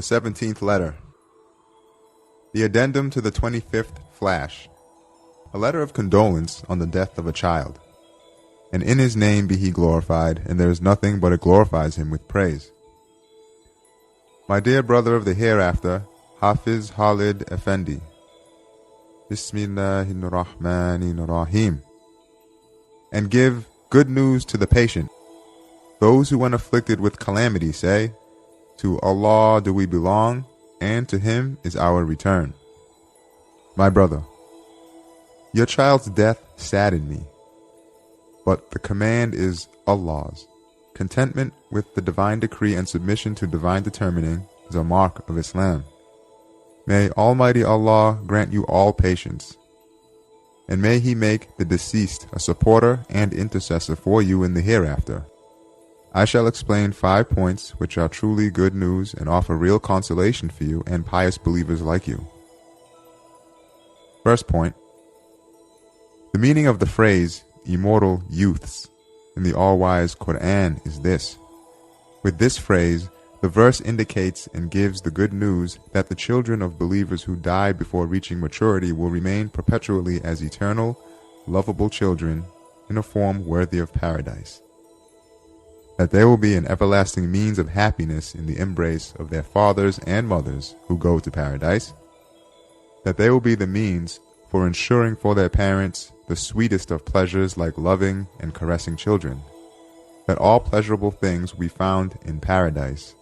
The 17th Letter. The Addendum to the 25th Flash. A letter of condolence on the death of a child. And in his name be he glorified, and there is nothing but it glorifies him with praise. My dear brother of the Hereafter, Hafiz Halid Efendi. Bismillahirrahmanirrahim. And give good news to the patient. Those who when afflicted with calamity say, to Allah do we belong, and to Him is our return. My brother, your child's death saddened me, but the command is Allah's. Contentment with the divine decree and submission to divine determining is a mark of Islam. May Almighty Allah grant you all patience, and may He make the deceased a supporter and intercessor for you in the hereafter. I shall explain 5 points which are truly good news and offer real consolation for you and pious believers like you. First point. The meaning of the phrase, immortal youths, in the all-wise Qur'an is this. With this phrase, the verse indicates and gives the good news that the children of believers who die before reaching maturity will remain perpetually as eternal, lovable children in a form worthy of paradise. That there will be an everlasting means of happiness in the embrace of their fathers and mothers who go to paradise. That they will be the means for ensuring for their parents the sweetest of pleasures like loving and caressing children. That all pleasurable things will be found in paradise.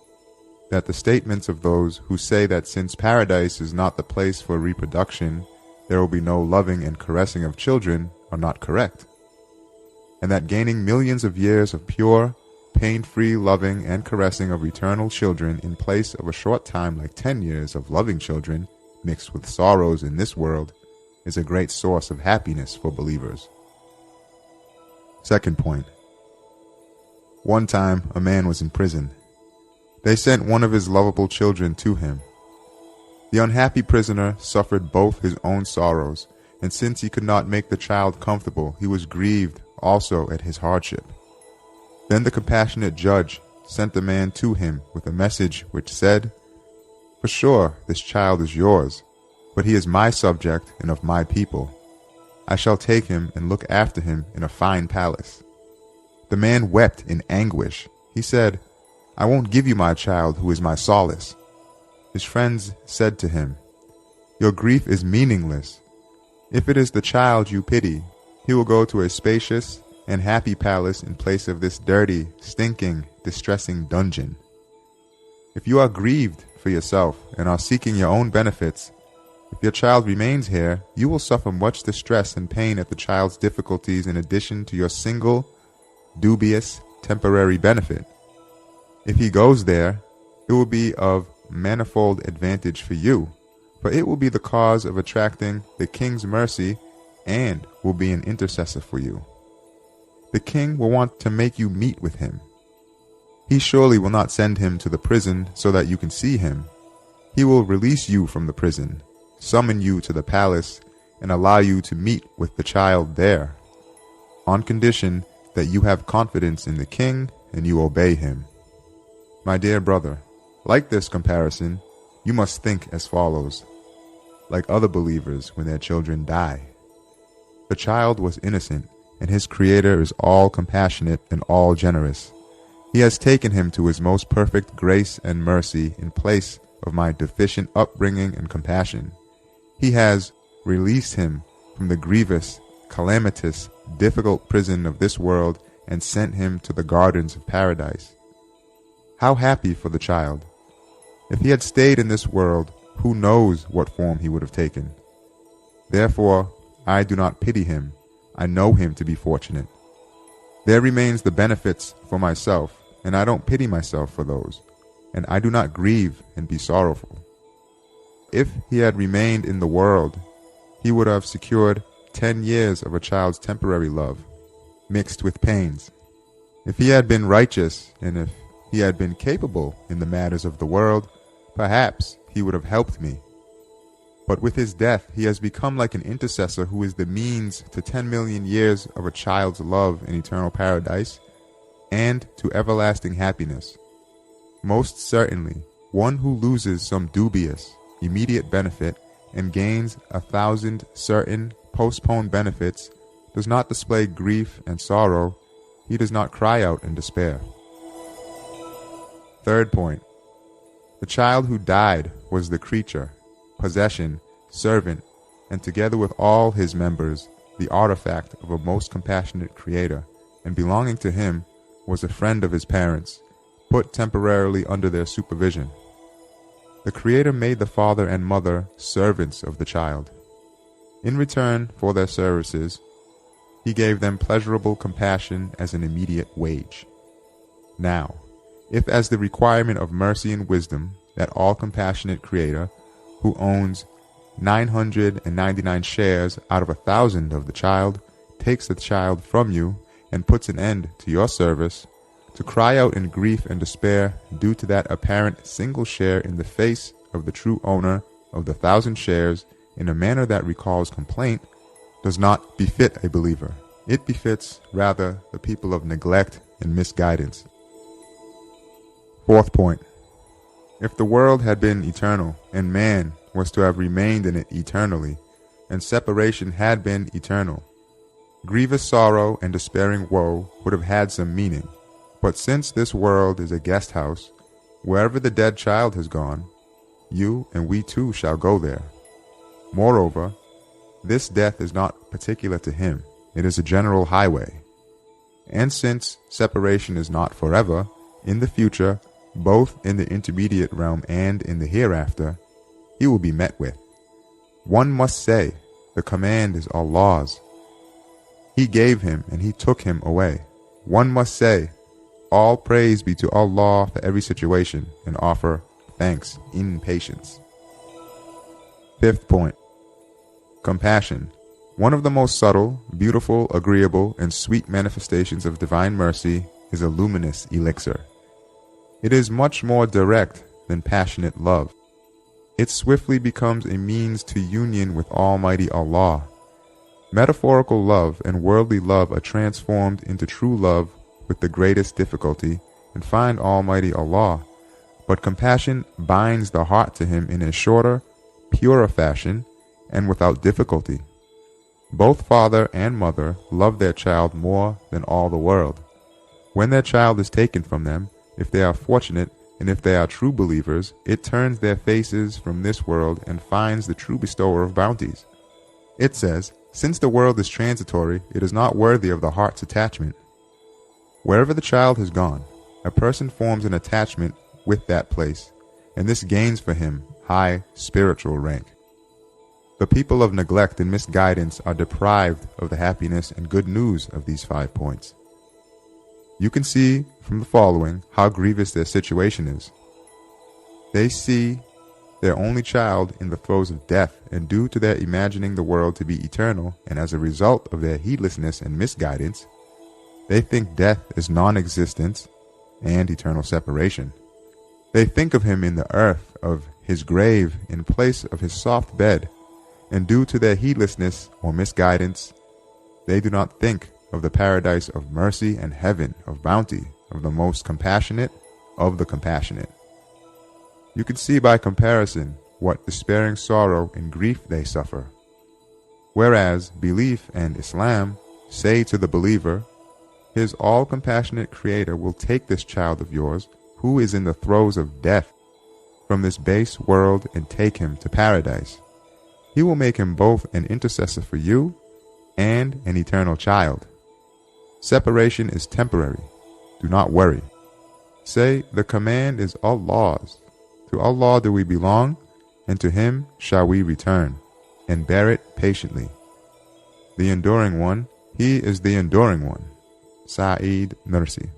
That the statements of those who say that since paradise is not the place for reproduction, there will be no loving and caressing of children are not correct. And that gaining millions of years of pure, pain-free loving and caressing of eternal children in place of a short time like 10 years of loving children mixed with sorrows in this world is a great source of happiness for believers. Second point. One time a man was in prison. They sent one of his lovable children to him. The unhappy prisoner suffered both his own sorrows, and since he could not make the child comfortable, he was grieved also at his hardship. Then the compassionate judge sent the man to him with a message which said, for sure this child is yours, but he is my subject and of my people. I shall take him and look after him in a fine palace. The man wept in anguish. He said, I won't give you my child who is my solace. His friends said to him, your grief is meaningless. If it is the child you pity, he will go to a spacious and happy palace in place of this dirty, stinking, distressing dungeon. If you are grieved for yourself and are seeking your own benefits, if your child remains here, you will suffer much distress and pain at the child's difficulties in addition to your single, dubious, temporary benefit. If he goes there, it will be of manifold advantage for you, for it will be the cause of attracting the king's mercy and will be an intercessor for you. The king will want to make you meet with him. He surely will not send him to the prison so that you can see him. He will release you from the prison, summon you to the palace, and allow you to meet with the child there, on condition that you have confidence in the king and you obey him. My dear brother, like this comparison, you must think as follows. Like other believers when their children die. The child was innocent, and his Creator is all compassionate and all generous. He has taken him to his most perfect grace and mercy in place of my deficient upbringing and compassion. He has released him from the grievous, calamitous, difficult prison of this world and sent him to the gardens of paradise. How happy for the child! If he had stayed in this world, who knows what form he would have taken? Therefore, I do not pity him. I know him to be fortunate. There remains the benefits for myself, and I don't pity myself for those, and I do not grieve and be sorrowful. If he had remained in the world, he would have secured 10 years of a child's temporary love, mixed with pains. If he had been righteous, and if he had been capable in the matters of the world, perhaps he would have helped me. But with his death, he has become like an intercessor who is the means to 10 million years of a child's love in eternal paradise and to everlasting happiness. Most certainly, One who loses some dubious, immediate benefit and gains 1,000 certain, postponed benefits does not display grief and sorrow. He does not cry out in despair. Third point. The child who died was the creature, possession, servant, and together with all his members, the artifact of a most compassionate creator, and belonging to him was a friend of his parents, put temporarily under their supervision. The Creator made the father and mother servants of the child. In return for their services, He gave them pleasurable compassion as an immediate wage. Now, if as the requirement of mercy and wisdom, that all-compassionate Creator, who owns 999 shares out of 1,000 of the child, takes the child from you and puts an end to your service, to cry out in grief and despair due to that apparent single share in the face of the true owner of the 1,000 shares in a manner that recalls complaint, does not befit a believer. It befits, rather, the people of neglect and misguidance. Fourth point. If the world had been eternal, and man was to have remained in it eternally, and separation had been eternal, grievous sorrow and despairing woe would have had some meaning. But since this world is a guest house, wherever the dead child has gone, you and we too shall go there. Moreover, this death is not particular to him, it is a general highway. And since separation is not forever, in the future, both in the intermediate realm and in the hereafter, he will be met with. One must say, the command is Allah's. He gave him and He took him away. One must say, all praise be to Allah for every situation, and offer thanks in patience. Fifth point. Compassion. One of the most subtle, beautiful, agreeable, and sweet manifestations of divine mercy is a luminous elixir. It is much more direct than passionate love. It swiftly becomes a means to union with Almighty Allah. Metaphorical love and worldly love are transformed into true love with the greatest difficulty and find Almighty Allah, but compassion binds the heart to Him in a shorter, purer fashion and without difficulty. Both father and mother love their child more than all the world. When their child is taken from them, if they are fortunate and if they are true believers, it turns their faces from this world and finds the true bestower of bounties. It says, since the world is transitory, it is not worthy of the heart's attachment. Wherever the child has gone, a person forms an attachment with that place, and this gains for him high spiritual rank. The people of neglect and misguidance are deprived of the happiness and good news of these 5 points. You can see from the following how grievous their situation is. They see their only child in the throes of death, and due to their imagining the world to be eternal, and as a result of their heedlessness and misguidance, they think death is non-existence and eternal separation. They think of him in the earth of his grave in place of his soft bed, and due to their heedlessness or misguidance, they do not think of the paradise of mercy and heaven of bounty of the most compassionate of the compassionate. You can see by comparison what despairing sorrow and grief they suffer. Whereas belief and Islam say to the believer, his all-compassionate Creator will take this child of yours, who is in the throes of death, from this base world and take him to paradise. He will make him both an intercessor for you and an eternal child. Separation is temporary. Do not worry. Say, the command is Allah's. To Allah do we belong, and to Him shall we return, and bear it patiently. The enduring one, He is the enduring one. Sa'id Nursi.